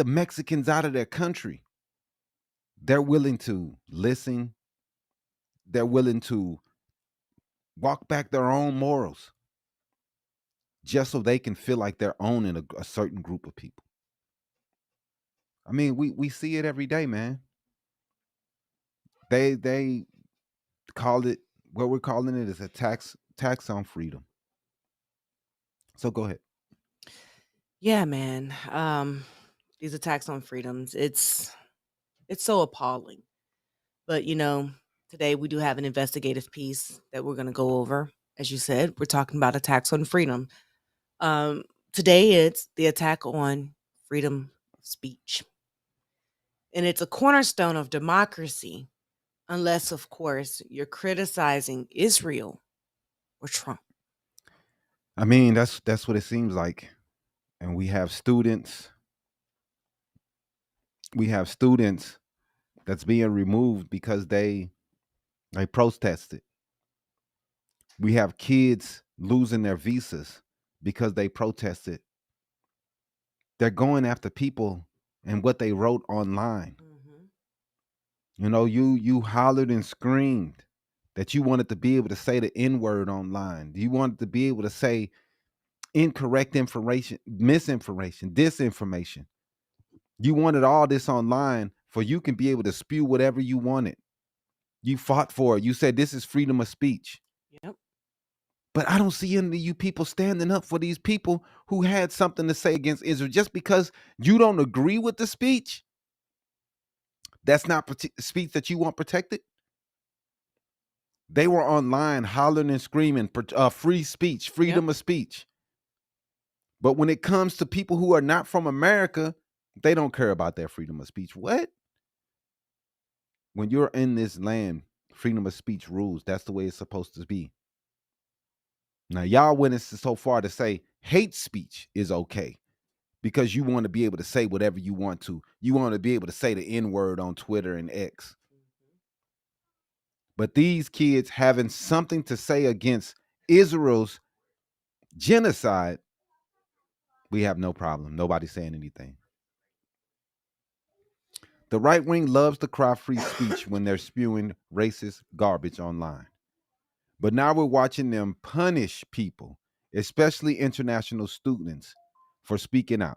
the Mexicans out of their country. They're willing to listen. They're willing to walk back their own morals just so they can feel like they're owning a certain group of people. I mean, we see it every day, man. They call it, what we're calling it is a tax on freedom. So go ahead. Yeah, man. These attacks on freedoms, it's so appalling. But today we do have an investigative piece that we're going to go over. As you said, we're talking about attacks on freedom. Um, Today it's the attack on freedom of speech, and it's a cornerstone of democracy, unless, of course, you're criticizing Israel or Trump. I mean, that's what it seems like. And we have students that's being removed because they protested. We have kids losing their visas because they protested. They're going after people and what they wrote online. Mhm. You hollered and screamed that you wanted to be able to say the N-word online. You wanted to be able to say incorrect information, misinformation, disinformation. You wanted all this online for you can be able to spew whatever you wanted. You fought for it. You said this is freedom of speech. Yep. But I don't see any of you people standing up for these people who had something to say against Israel. Just because you don't agree with the speech, that's not speech that you want protected. They were online hollering and screaming, free speech, Yep. freedom of speech. But when it comes to people who are not from America, they don't care about their freedom of speech. What? When you're in this land, freedom of speech rules. That's the way it's supposed to be. Now, y'all went so far to say hate speech is okay because you want to be able to say whatever you want to. You want to be able to say the N word on Twitter and X. But these kids having something to say against Israel's genocide, we have no problem. Nobody's saying anything. The right wing loves to cry free speech when they're spewing racist garbage online. But now we're watching them punish people, especially international students, for speaking out.